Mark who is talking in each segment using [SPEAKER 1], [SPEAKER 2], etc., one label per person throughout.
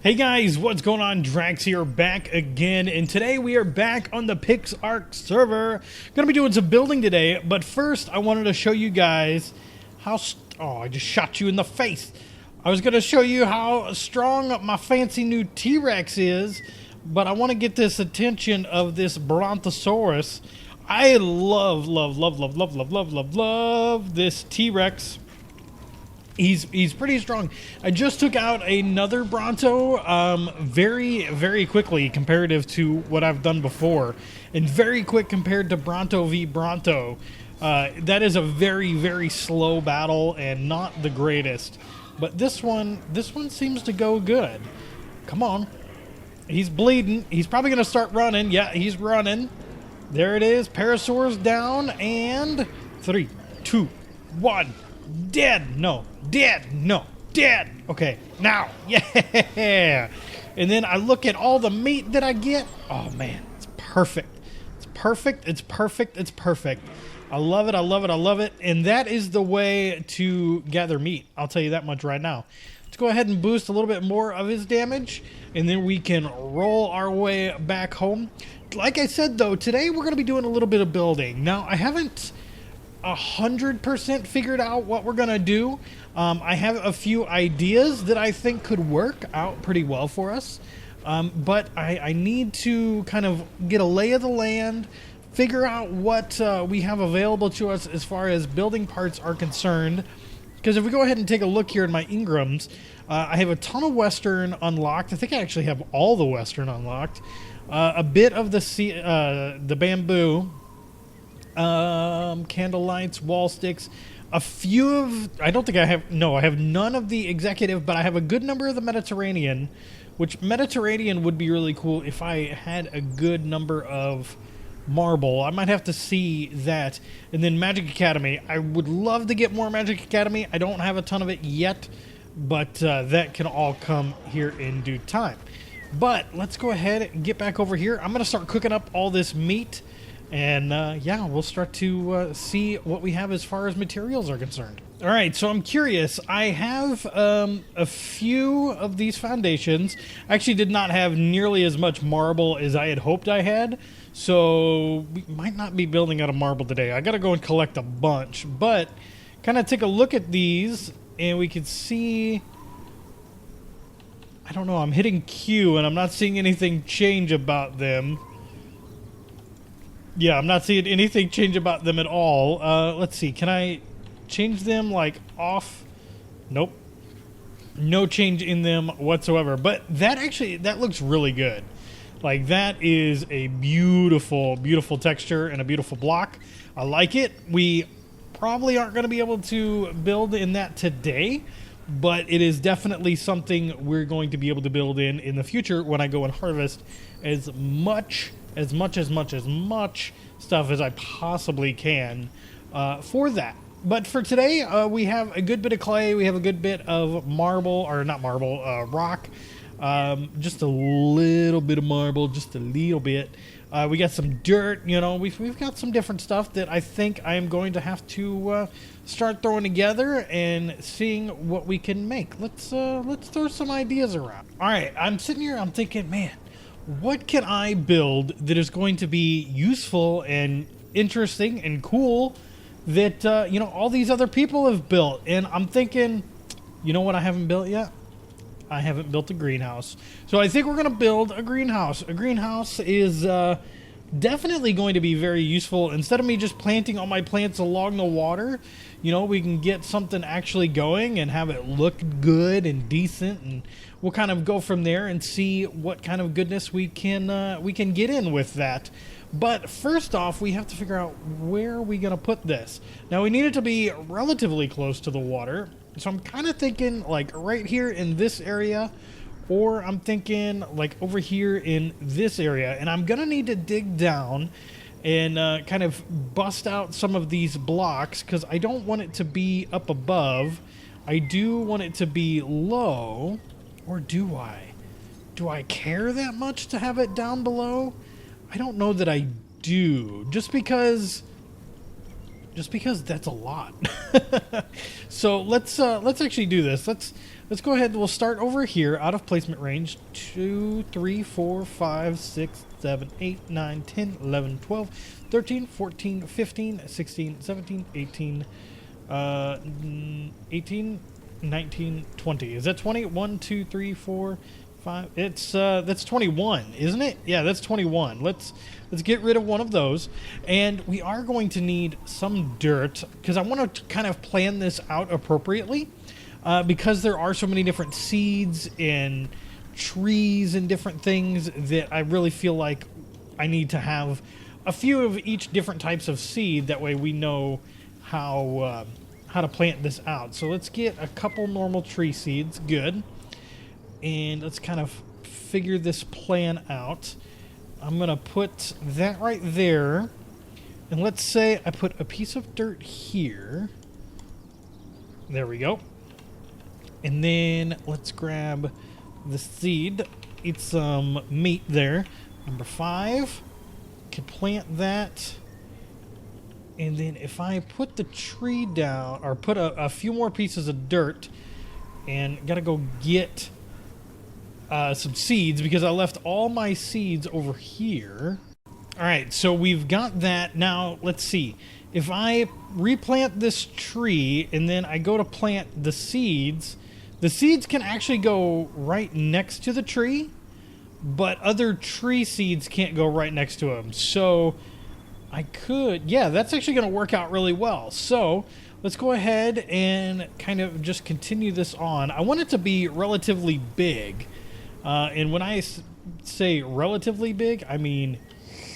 [SPEAKER 1] Hey guys, what's going on? Draax here, back again, and today we are back on the PixArk server. Gonna be doing some building today, but first I wanted to show you guys how... Oh, I just shot you in the face. I was gonna show you how strong my fancy new T-Rex is, but I want to get this attention of this brontosaurus. I love this T-Rex. He's pretty strong. I just took out another Bronto very quickly comparative to what I've done before, and very quick compared to Bronto v Bronto. That is a very slow battle and not the greatest, but this one seems to go good. Come on, he's bleeding. He's probably gonna start running. Yeah, he's running. There it is. Parasaurus down, and 3, 2, 1. Dead. No. Dead. No. Dead. Okay. Now. Yeah. And then I look at all the meat that I get. Oh, man. It's perfect. It's perfect. It's perfect. It's perfect. I love it. I love it. I love it. And that is the way to gather meat. I'll tell you that much right now. Let's go ahead and boost a little bit more of his damage, and then we can roll our way back home. Like I said, though, today we're going to be doing a little bit of building. Now, I haven't 100% figured out what we're gonna do. I have a few ideas that I think could work out pretty well for us, but I need to kind of get a lay of the land, figure out what we have available to us as far as building parts are concerned. Because if we go ahead and take a look here in my Ingrams, I have a ton of Western unlocked. I think I actually have all the Western unlocked. A bit of the bamboo, candle lights, wall sticks, a few of... I don't think I have... No, I have none of the executive, but I have a good number of the Mediterranean, which Mediterranean would be really cool if I had a good number of marble. I might have to see that. And then Magic Academy. I would love to get more Magic Academy. I don't have a ton of it yet, but that can all come here in due time. But let's go ahead and get back over here. I'm going to start cooking up all this meat. And yeah, we'll start to see what we have as far as materials are concerned. All right, so I'm curious. I have a few of these foundations. I actually did not have nearly as much marble as I had hoped I had, so we might not be building out of marble today. I got to go and collect a bunch, but kind of take a look at these, and we can see... I don't know, I'm hitting Q, and I'm not seeing anything change about them. Yeah, I'm not seeing anything change about them at all. Let's see. Can I change them, like, off? Nope. No change in them whatsoever. But that looks really good. Like, that is a beautiful, beautiful texture and a beautiful block. I like it. We probably aren't going to be able to build in that today, but it is definitely something we're going to be able to build in the future when I go and harvest as much stuff as I possibly can for that. But for today, we have a good bit of clay, we have a good bit of marble, or not marble, rock, just a little bit of marble, just a little bit. We got some dirt, you know, we've got some different stuff that I think I am going to have to start throwing together and seeing what we can make. Let's throw some ideas around. All right, I'm sitting here, I'm thinking, man, what can I build that is going to be useful and interesting and cool that, you know, all these other people have built? And I'm thinking, you know what I haven't built yet? I haven't built a greenhouse. So I think we're going to build a greenhouse. A greenhouse is definitely going to be very useful. Instead of me just planting all my plants along the water, you know, we can get something actually going and have it look good and decent, and we'll kind of go from there and see what kind of goodness we can get in with that. But first off, we have to figure out where are we going to put this. Now, we need it to be relatively close to the water, so I'm kind of thinking like right here in this area, or I'm thinking like over here in this area, and I'm going to need to dig down and kind of bust out some of these blocks, because I don't want it to be up above. I do want it to be low. Or do I? Do I care that much to have it down below? I don't know that I do. Just because that's a lot. So let's actually do this. let's go ahead. We'll start over here, out of placement range. 2, 3, 4, 5, 6, 7, 8, 9, 10, 11, 12, 13, 14, 15, 16, 17, 18, 18, 19, 20. Is that 20? 1, 2, 3, 4, 5. It's that's 21, isn't it? Yeah, that's 21. Let's get rid of one of those, and we are going to need some dirt because I want to kind of plan this out appropriately, because there are so many different seeds and trees and different things that I really feel like I need to have a few of each different types of seed. That way we know how to plant this out. So let's get a couple normal tree seeds. Good. And let's kind of figure this plan out. I'm going to put that right there. And let's say I put a piece of dirt here. There we go. And then let's grab the seed. Eat some meat there. Number 5. Can plant that. And then if I put the tree down, or put a few more pieces of dirt, and gotta go get some seeds because I left all my seeds over here. Alright, so we've got that. Now, let's see. If I replant this tree and then I go to plant the seeds can actually go right next to the tree, but other tree seeds can't go right next to them. So I could, yeah, that's actually going to work out really well. So let's go ahead and kind of just continue this on. I want it to be relatively big. And when I say relatively big, I mean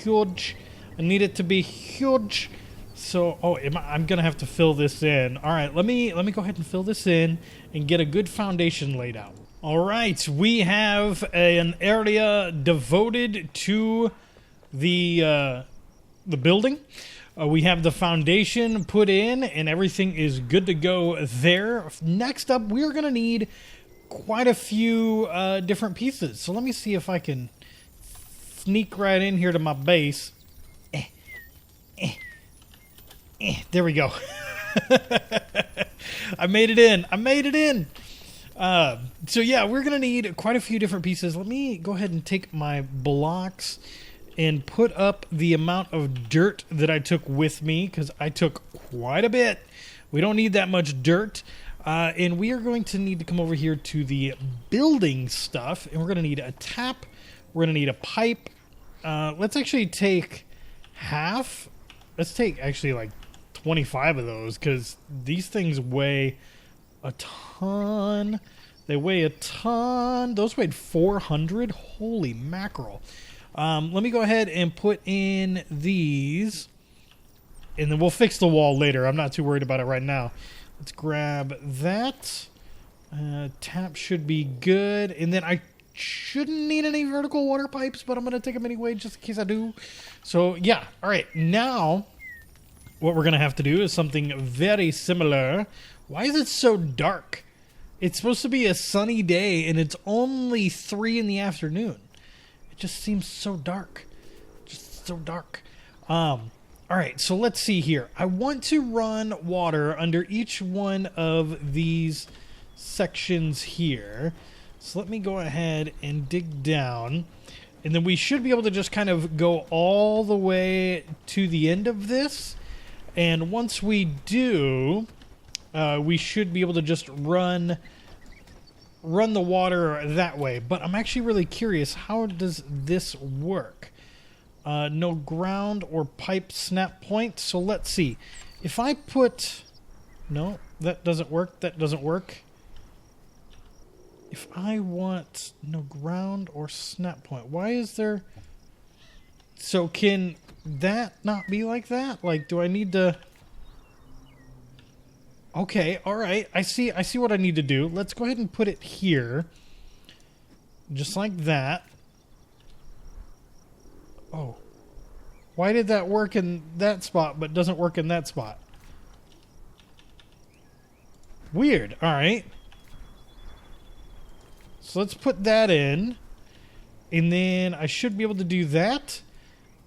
[SPEAKER 1] huge. I need it to be huge. So, I'm going to have to fill this in. All right, let me go ahead and fill this in and get a good foundation laid out. All right, we have an area devoted to the building. We have the foundation put in and everything is good to go there. Next up, we're going to need quite a few different pieces. So let me see if I can sneak right in here to my base. There we go. I made it in. So yeah, we're going to need quite a few different pieces. Let me go ahead and take my blocks and put up the amount of dirt that I took with me, because I took quite a bit. We don't need that much dirt. And we are going to need to come over here to the building stuff, and we're going to need a tap. We're going to need a pipe. Let's actually take half. Let's take actually like 25 of those, because these things weigh a ton. They weigh a ton. Those weighed 400. Holy mackerel. Let me go ahead and put in these, and then we'll fix the wall later. I'm not too worried about it right now. Let's grab that. Tap should be good. And then I shouldn't need any vertical water pipes, but I'm going to take them anyway just in case I do. So, yeah. All right. Now, what we're going to have to do is something very similar. Why is it so dark? It's supposed to be a sunny day, and it's only 3 in the afternoon. It just seems so dark. Just so dark. All right, so let's see here. I want to run water under each one of these sections here. So let me go ahead and dig down. And then we should be able to just kind of go all the way to the end of this. And once we do, we should be able to just run the water that way. But I'm actually really curious, how does this work? No ground or pipe snap point. So let's see. If I put... No, that doesn't work. That doesn't work. If I want no ground or snap point, why is there... So can that not be like that? Like, do I need to... Okay, all right. I see what I need to do. Let's go ahead and put it here. Just like that. Oh. Why did that work in that spot but doesn't work in that spot? Weird. All right. So let's put that in. And then I should be able to do that.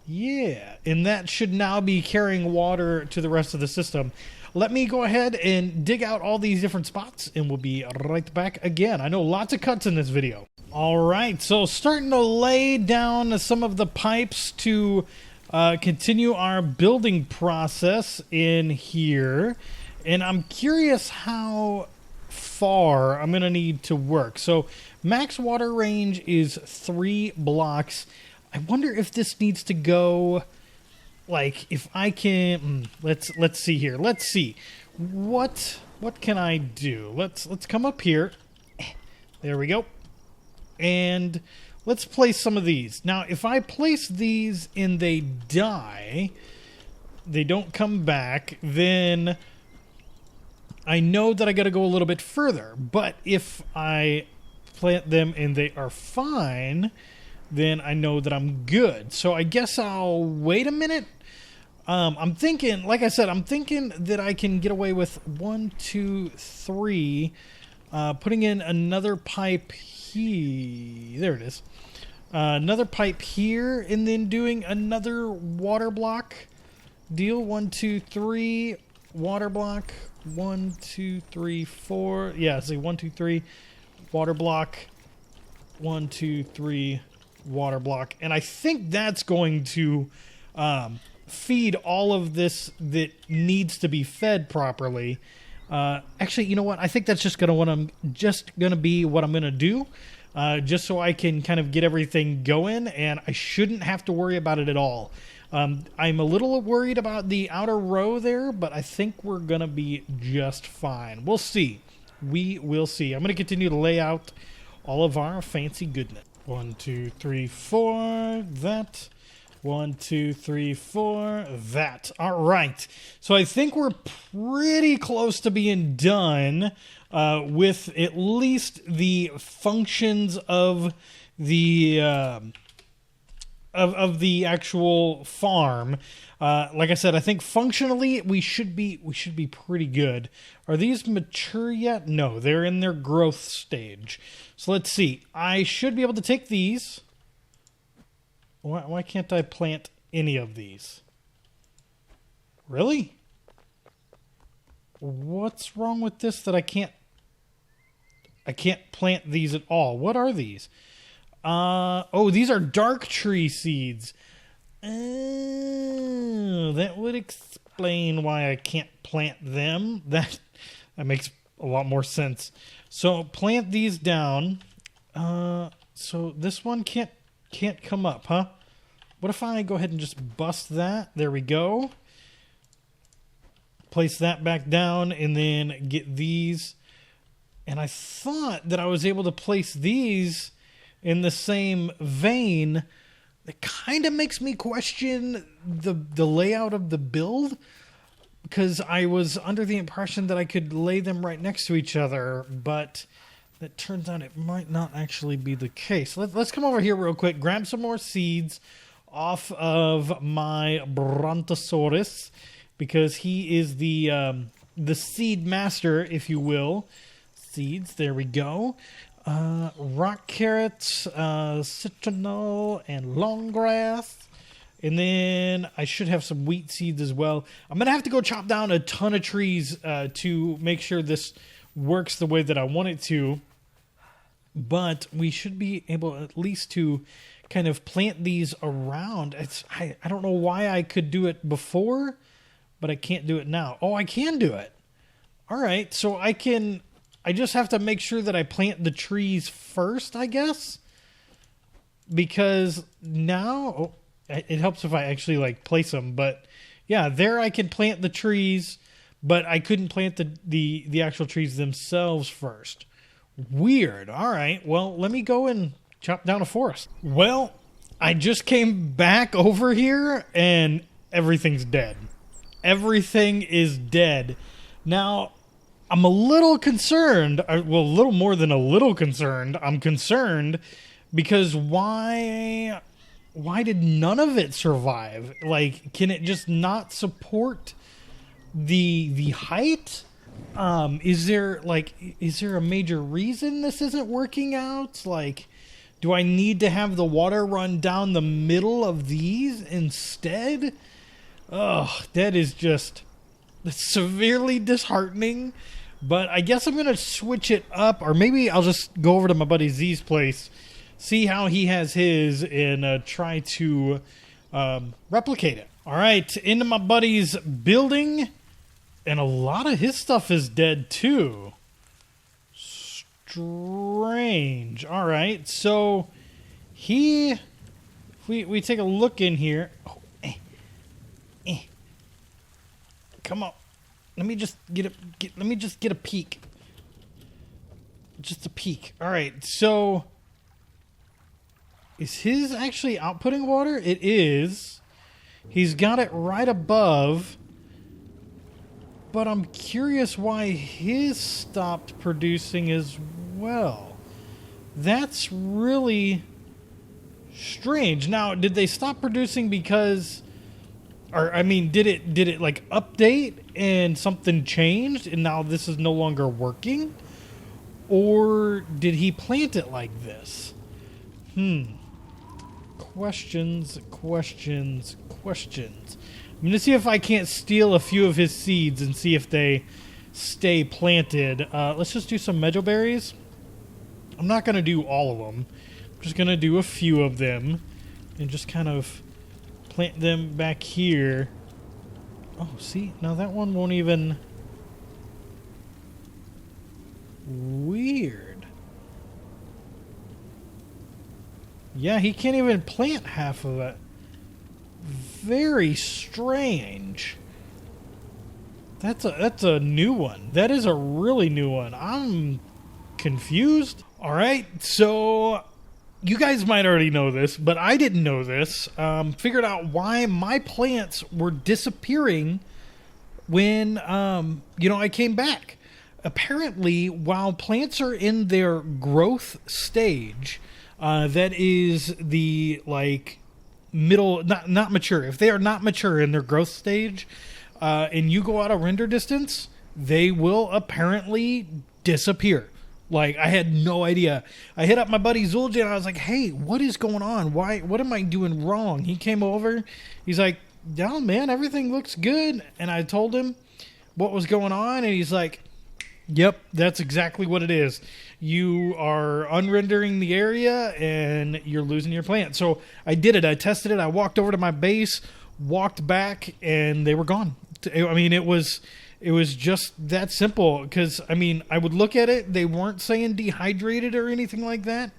[SPEAKER 1] Yeah. And that should now be carrying water to the rest of the system. let me go ahead and dig out all these different spots, and we'll be right back again. I know lots of cuts in this video. All right, so starting to lay down some of the pipes to continue our building process in here. And I'm curious how far I'm going to need to work. So max water range is 3 blocks. I wonder if this needs to go, like, if I can, let's see here. Let's see. What can I do? Let's come up here. There we go. And let's place some of these. Now, if I place these and they die, they don't come back, then I know that I got to go a little bit further. But if I plant them and they are fine, then I know that I'm good. So I guess I'll wait a minute. I'm thinking, like I said, I'm thinking that I can get away with 1, 2, 3, putting in another pipe here. There it is. Another pipe here, and then doing another water block deal. 1, 2, 3, water block. 1, 2, 3, 4. Yeah, see, 1, 2, 3, water block. 1, 2, 3, water block. And I think that's going to feed all of this that needs to be fed properly. Actually, you know what? I think that's just gonna be what I'm gonna do, just so I can kind of get everything going, and I shouldn't have to worry about it at all. I'm a little worried about the outer row there, but I think we're gonna be just fine. We'll see. We will see. I'm gonna continue to lay out all of our fancy goodness. 1, 2, 3, 4. That. 1, 2, 3, 4. That. All right. So I think we're pretty close to being done with at least the functions of the of the actual farm. Like I said, I think functionally we should be pretty good. Are these mature yet? No, they're in their growth stage. So let's see. I should be able to take these. Why can't I plant any of these? Really? What's wrong with this that I can't plant these at all? What are these? Oh, these are dark tree seeds. Oh, that would explain why I can't plant them. That makes a lot more sense. So plant these down. So this one can't come up, huh? What if I go ahead and just bust that? There we go. Place that back down and then get these. And I thought that I was able to place these in the same vein. It kind of makes me question the layout of the build, because I was under the impression that I could lay them right next to each other, but that turns out it might not actually be the case. Let's come over here real quick, grab some more seeds off of my Brontosaurus, because he is the seed master, if you will. Seeds, there we go. Rock carrots, citronal, and long grass. And then I should have some wheat seeds as well. I'm going to have to go chop down a ton of trees to make sure this works the way that I want it to. But we should be able at least to kind of plant these around. I don't know why I could do it before, but I can't do it now. Oh, I can do it. All right, so I just have to make sure that I plant the trees first, I guess. Because now, it helps if I actually like place them. But yeah, there I can plant the trees, but I couldn't plant the actual trees themselves first. Weird. All right, well, let me go and chop down a forest. Well, I just came back over here and everything's dead. Everything is dead. Now, I'm a little concerned. Well, a little more than a little concerned. I'm concerned because why did none of it survive? Like, can it just not support the height? Is there a major reason this isn't working out? Like, do I need to have the water run down the middle of these instead? Oh, that is severely disheartening. But I guess I'm going to switch it up, or maybe I'll just go over to my buddy Z's place, see how he has his, and try to replicate it. All right, into my buddy's building, and a lot of his stuff is dead too. Strange. All right, so if we take a look in here. Oh, come on. Let me just get a peek. Just a peek. All right. So is his actually outputting water? It is. He's got it right above. But I'm curious why his stopped producing as well. That's really strange. Now, did they stop producing because, or I mean, did it like update and something changed and now this is no longer working? Or did he plant it like this? Questions. I'm going to see if I can't steal a few of his seeds and see if they stay planted. Let's just do some meadow berries. I'm not going to do all of them. I'm just going to do a few of them and just kind of plant them back here. Oh, see? Now that one won't even... Weird. Yeah, he can't even plant half of it. Very strange. That's a new one. That is a really new one. I'm confused. All right, so you guys might already know this, but I didn't know this. Figured out why my plants were disappearing when I came back. Apparently, while plants are in their growth stage, that is the middle, not mature. If they are not mature in their growth stage, and you go out of render distance, they will apparently disappear. I had no idea. I hit up my buddy Zulja and I was like, hey, what is going on? What am I doing wrong? He came over. He's like, no, man, everything looks good. And I told him what was going on. And he's like, yep, that's exactly what it is. You are unrendering the area and you're losing your plant. So I did it. I tested it. I walked over to my base, walked back, and they were gone. I mean, it was just that simple. Because, I mean, I would look at it. They weren't saying dehydrated or anything like that.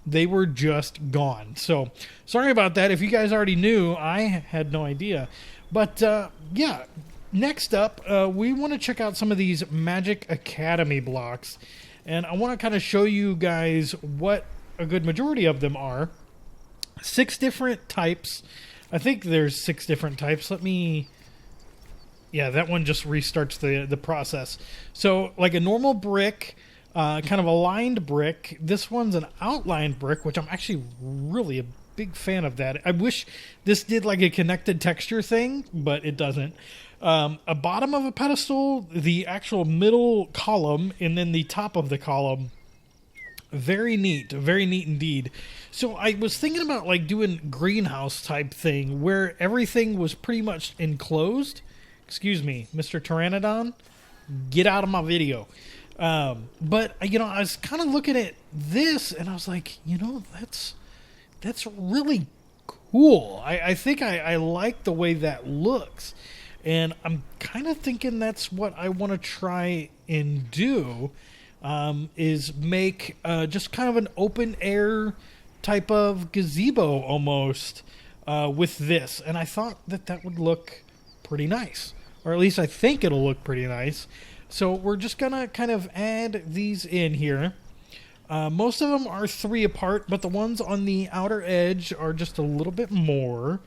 [SPEAKER 1] They were just gone. So sorry about that. If you guys already knew, I had no idea. But, yeah. Next up, we want to check out some of these Magic Academy blocks, and I want to kind of show you guys what a good majority of them are. 6 different types. I think there's 6 different types. Yeah, that one just restarts the process. So, like a normal brick, kind of a lined brick. This one's an outlined brick, which I'm actually really a big fan of that. I wish this did like a connected texture thing, but it doesn't. A bottom of a pedestal, the actual middle column, and then the top of the column. Very neat indeed. So I was thinking about doing greenhouse type thing where everything was pretty much enclosed. Excuse me, Mr. Pteranodon, get out of my video. But I was kind of looking at this and I was like, that's really cool. I think I like the way that looks. And I'm kind of thinking that's what I want to try and do, is make just kind of an open air type of gazebo almost with this. And I thought that would look pretty nice. Or at least I think it'll look pretty nice. So we're just going to kind of add these in here. Most of them are 3 apart, but the ones on the outer edge are just a little bit more.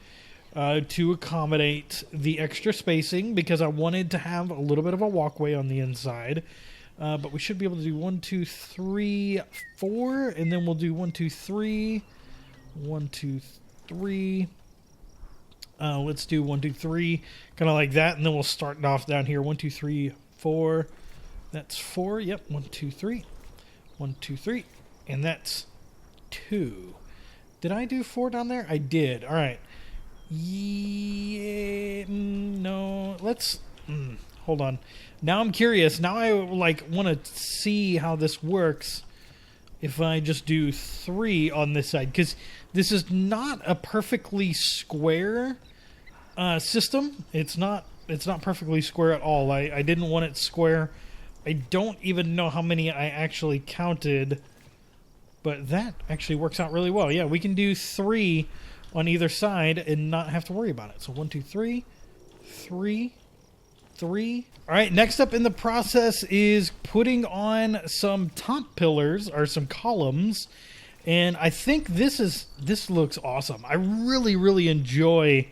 [SPEAKER 1] To accommodate the extra spacing, because I wanted to have a little bit of a walkway on the inside. But we should be able to do 1, 2, 3, 4, and then we'll do 1, 2, 3, 1, 2, 3. Let's do 1, 2, 3, kind of like that, and then we'll start off down here. 1, 2, 3, 4. That's 4. Yep. 1, 2, 3. 1, 2, 3, and that's 2. Did I do 4 down there? I did. All right. Yeah, no, let's hold Hold on. Now I'm curious. Now I like want to see how this works if I just do 3 on this side, because this is not a perfectly square system. It's not perfectly square at all. I didn't want it square. I don't even know how many I actually counted, but that actually works out really well. Yeah, we can do 3 on either side and not have to worry about it. So 1, 2, 3, 3, 3. All right, next up in the process is putting on some top pillars or some columns. And I think this looks awesome. I really enjoy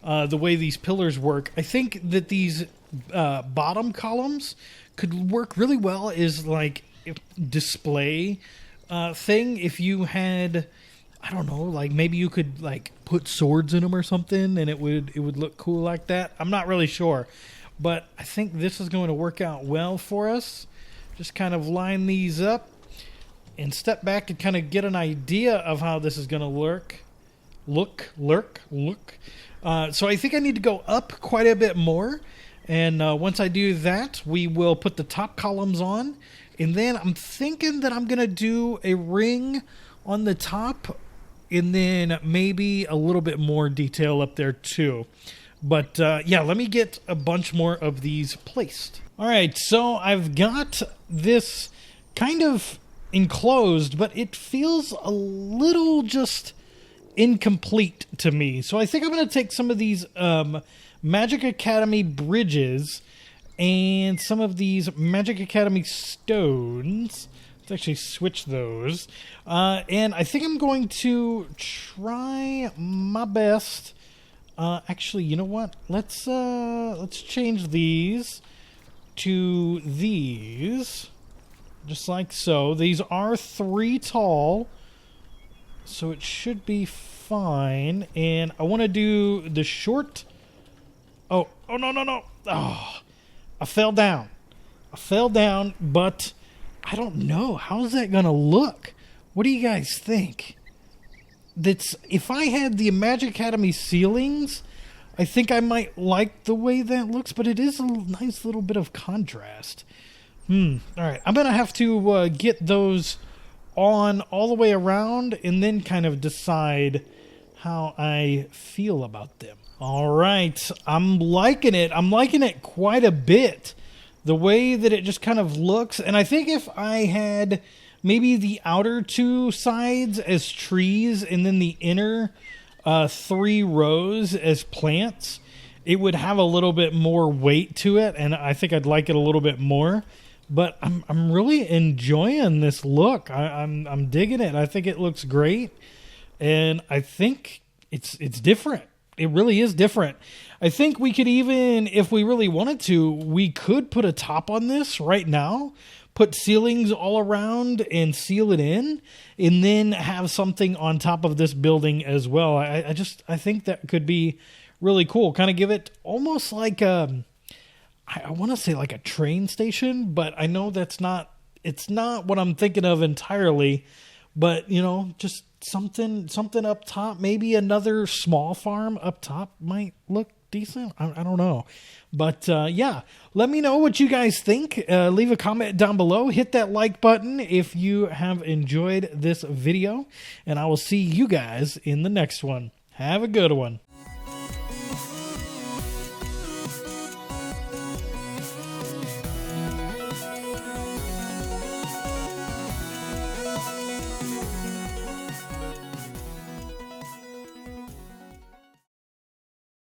[SPEAKER 1] the way these pillars work. I think that these bottom columns could work really well as like a display thing. If you had, I don't know, like maybe you could like put swords in them or something, and it would look cool like that. I'm not really sure, but I think this is going to work out well for us. Just kind of line these up and step back and kind of get an idea of how this is going to look. So I think I need to go up quite a bit more. And once I do that, we will put the top columns on. And then I'm thinking that I'm going to do a ring on the top and then maybe a little bit more detail up there too. But yeah, let me get a bunch more of these placed. All right, so I've got this kind of enclosed, but it feels a little just incomplete to me. So I think I'm going to take some of these Magic Academy bridges and some of these Magic Academy stones. Let's actually switch those. And I think I'm going to try my best. Actually, you know what? Let's change these to these. Just like so. These are 3 tall, so it should be fine. And I want to do the short. Oh, no. Oh, I fell down, but I don't know. How's that going to look? What do you guys think? If I had the Magic Academy ceilings, I think I might like the way that looks, but it is a nice little bit of contrast. All right, I'm going to have to get those on all the way around and then kind of decide how I feel about them. All right, I'm liking it. I'm liking it quite a bit. The way that it just kind of looks. And I think if I had maybe the outer 2 sides as trees and then the inner 3 rows as plants, it would have a little bit more weight to it. And I think I'd like it a little bit more. But I'm really enjoying this look. I'm digging it. I think it looks great, and I think it's different. It really is different. I think we could even, if we really wanted to, we could put a top on this right now, put ceilings all around and seal it in, and then have something on top of this building as well. I think that could be really cool. Kind of give it almost like I want to say like a train station, but I know it's not what I'm thinking of entirely, but you know, just something up top, maybe another small farm up top might look decent. I don't know, but yeah, let me know what you guys think. Leave a comment down below, hit that like button if you have enjoyed this video, and I will see you guys in the next one. Have a good one.